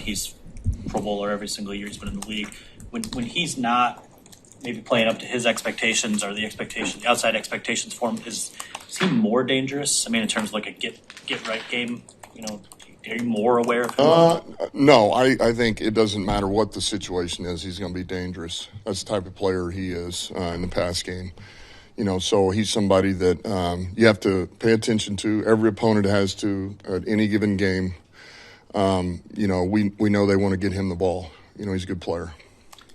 he's Pro Bowler every single year he's been in the league. When he's not maybe playing up to his expectations or the outside expectations for him, is he more dangerous? I mean, in terms of like a get right game, are you more aware of him? No, I think it doesn't matter what the situation is. He's going to be dangerous. That's the type of player he is in the pass game. So he's somebody that you have to pay attention to. Every opponent has to at any given game. We know they want to get him the ball. He's a good player.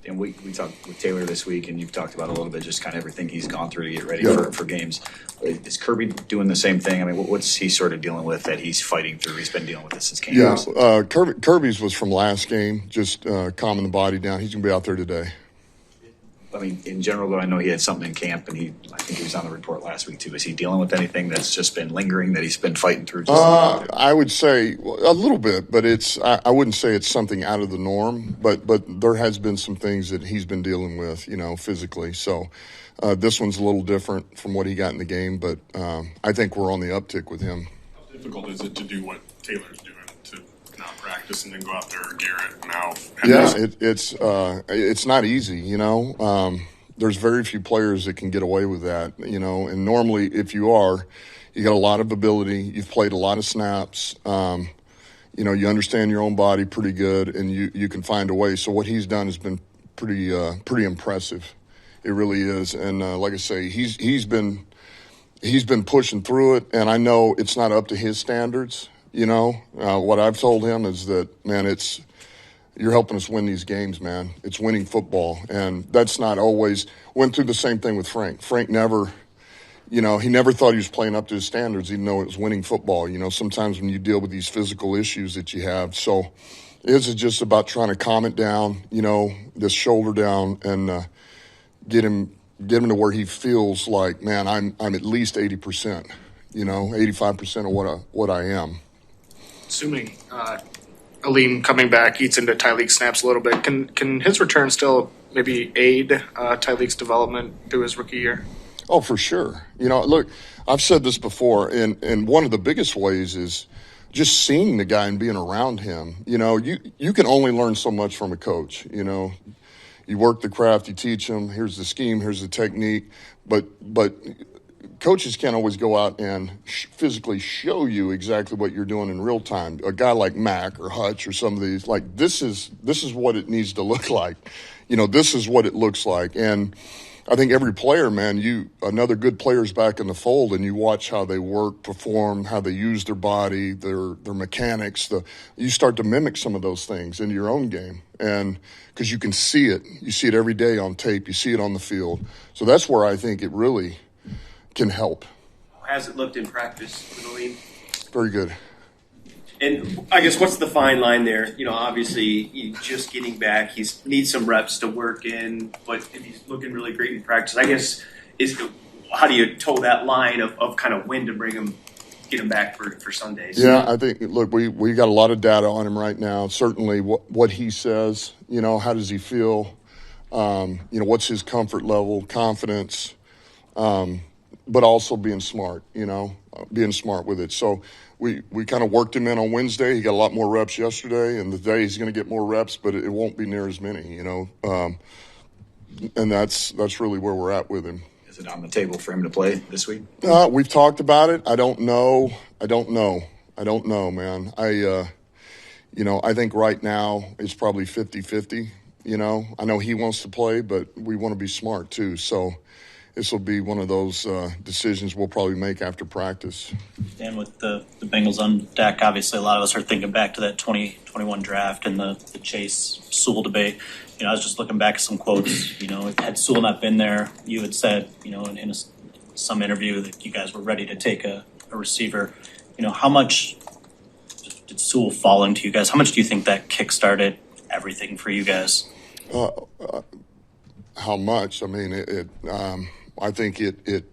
And we talked with Taylor this week, and you've talked about a little bit just kind of everything he's gone through to get ready for games. Is Kirby doing the same thing? I mean, what's he sort of dealing with that he's fighting through? He's been dealing with this since camp. Yeah, Kirby's was from last game, just calming the body down. He's going to be out there today. I mean, in general, though, I know he had something in camp, and I think he was on the report last week, too. Is he dealing with anything that's just been lingering that he's been fighting through? I would say a little bit, but I wouldn't say it's something out of the norm, but there has been some things that he's been dealing with, physically. So this one's a little different from what he got in the game, but I think we're on the uptick with him. How difficult is it to do what Taylor's doing, to not practice and then go out there, Garrett, now? It's not easy, There's very few players that can get away with that, and normally if you got a lot of ability, you've played a lot of snaps, you understand your own body pretty good, and you can find a way. So what he's done has been pretty impressive. It really is. And like I say, he's been pushing through it, and I know it's not up to his standards. What I've told him is that, man, you're helping us win these games, man. It's winning football, and that's not always. Went through the same thing with Frank. Frank never, he never thought he was playing up to his standards, even though it was winning football. Sometimes when you deal with these physical issues that you have, so this is just about trying to calm it down, this shoulder down, and get him to where he feels like, man, I'm at least 80%, 85% of what I am. Assuming Aleem coming back eats into Tyleek's snaps a little bit, can his return still maybe aid Tyleek's development through his rookie year? Oh, for sure. Look, I've said this before, and one of the biggest ways is just seeing the guy and being around him. You can only learn so much from a coach. You work the craft, you teach them. Here's the scheme, here's the technique, but coaches can't always go out and physically show you exactly what you're doing in real time. A guy like Mac or Hutch or some of these, like, this is what it needs to look like. This is what it looks like. And I think every player, man, another good player's back in the fold, and you watch how they work, perform, how they use their body, their mechanics. You start to mimic some of those things into your own game, and because you can see it. You see it every day on tape. You see it on the field. So that's where I think it really can help. How has it looked in practice with Aleem? Very good. And I guess what's the fine line there? Obviously, he's just getting back. He needs some reps to work in, but he's looking really great in practice. I guess, how do you toe that line of kind of when to get him back for Sundays? Yeah, I think, look, we got a lot of data on him right now. Certainly what he says, how does he feel? What's his comfort level, confidence, but also being smart, being smart with it. So we kind of worked him in on Wednesday. He got a lot more reps yesterday, and today he's going to get more reps, but it won't be near as many, and that's really where we're at with him. Is it on the table for him to play this week? We've talked about it. I don't know, man. I think right now it's probably 50-50. I know he wants to play, but we want to be smart too. So this will be one of those decisions we'll probably make after practice. And with the Bengals on deck, obviously a lot of us are thinking back to that 2021 draft and the Chase Sewell debate. I was just looking back at some quotes. Had Sewell not been there, you had said, in some interview that you guys were ready to take a receiver. How much did Sewell fall into you guys? How much do you think that kickstarted everything for you guys? How much? I mean, I think it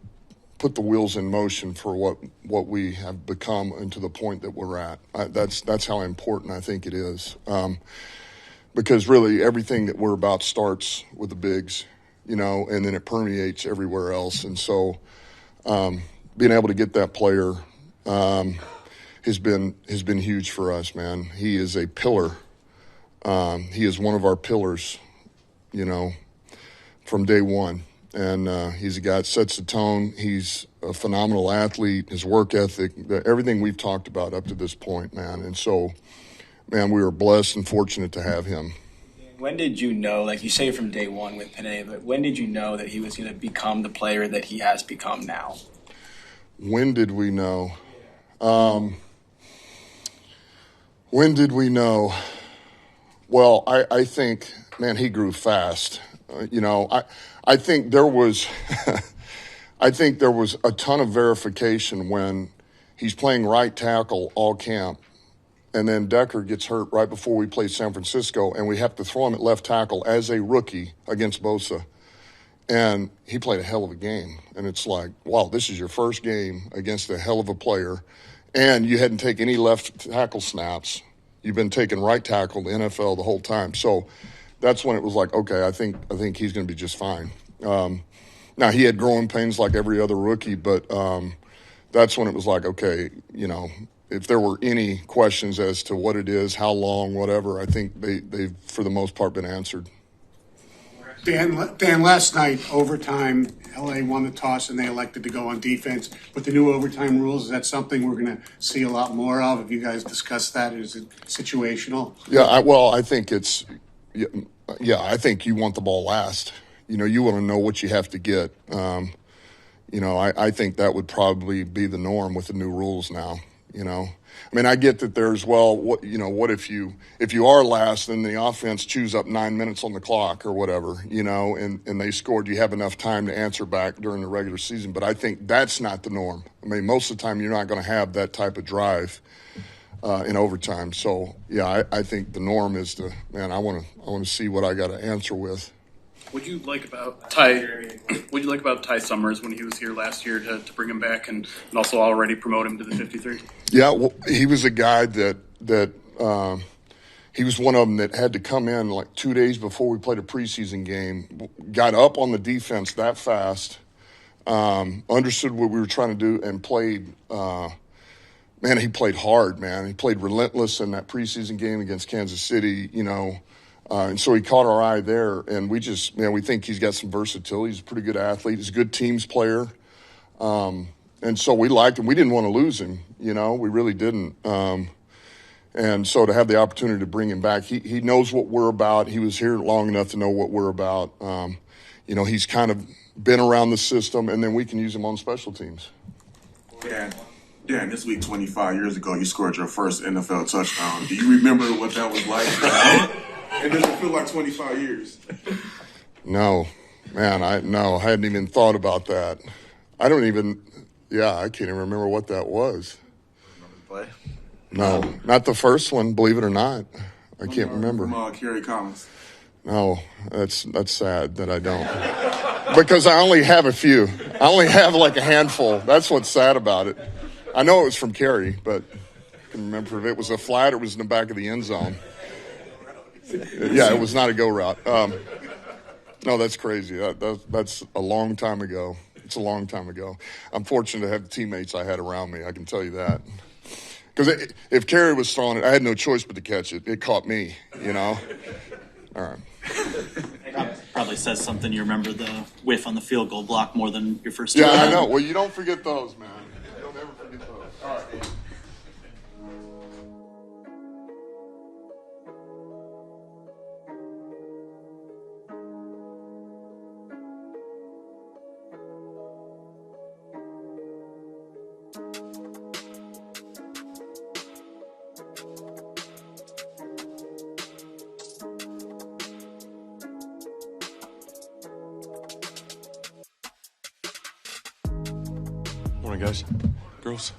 put the wheels in motion for what we have become and to the point that we're at. That's how important I think it is. Because really everything that we're about starts with the bigs, and then it permeates everywhere else. And so being able to get that player has been huge for us, man. He is a pillar He is one of our pillars, from day one. And he's a guy that sets the tone. He's a phenomenal athlete. His work ethic, everything we've talked about up to this point, man. And so, man, we were blessed and fortunate to have him. When did you know, like you say from day one with Panay, but when did you know that he was going to become the player that he has become now? When did we know? When did we know? Well, I think, man, he grew fast. I think there was I think there was a ton of verification when he's playing right tackle all camp, and then Decker gets hurt right before we play San Francisco, and we have to throw him at left tackle as a rookie against Bosa. And he played a hell of a game. And it's like, wow, this is your first game against a hell of a player. And you hadn't taken any left tackle snaps. You've been taking right tackle the NFL the whole time. So that's when it was like, okay, I think he's going to be just fine. Now, he had growing pains like every other rookie, but that's when it was like, okay, if there were any questions as to what it is, how long, whatever, I think they've for the most part been answered. Dan, last night, overtime, LA won the toss and they elected to go on defense. With the new overtime rules, is that something we're going to see a lot more of? Have you guys discussed that? Is it situational? Yeah, I think it's I think you want the ball last. You want to know what you have to get. I think that would probably be the norm with the new rules now. I mean, I get that there's, what if you are last and the offense chews up 9 minutes on the clock or whatever, and they scored, you have enough time to answer back during the regular season. But I think that's not the norm. I mean, most of the time you're not going to have that type of drive in overtime. So, yeah, I think the norm is I want to see what I got to answer with. What do you like about Ty Summers when he was here last year to bring him back and also already promote him to the 53? Yeah, well, he was a guy that he was one of them that had to come in like 2 days before we played a preseason game, got up on the defense that fast, understood what we were trying to do, and played. He played hard, man. He played relentless in that preseason game against Kansas City, and so he caught our eye there, and we think he's got some versatility. He's a pretty good athlete. He's a good teams player. And so we liked him. We didn't want to lose him, we really didn't. And so to have the opportunity to bring him back, he knows what we're about. He was here long enough to know what we're about. He's kind of been around the system, and then we can use him on special teams. Dan, this week 25 years ago, you scored your first NFL touchdown. Do you remember what that was like? And does it feel like 25 years? No, man, I hadn't even thought about that. I can't even remember what that was. Remember the play? No, not the first one, believe it or not. I can't remember. From Kerry Collins. No, that's sad that I don't. Because I only have a few. I only have like a handful. That's what's sad about it. I know it was from Kerry, but I can remember if it was a flat or it was in the back of the end zone. Yeah, it was not a go route. No, that's crazy. That's a long time ago. It's a long time ago. I'm fortunate to have the teammates I had around me. I can tell you that. Because if Kerry was throwing it, I had no choice but to catch it. It caught me, All right. Probably says something. You remember the whiff on the field goal block more than your first. Yeah, I know. Well, you don't forget those, man. You don't ever forget those. All right. Morning, guys. Girls.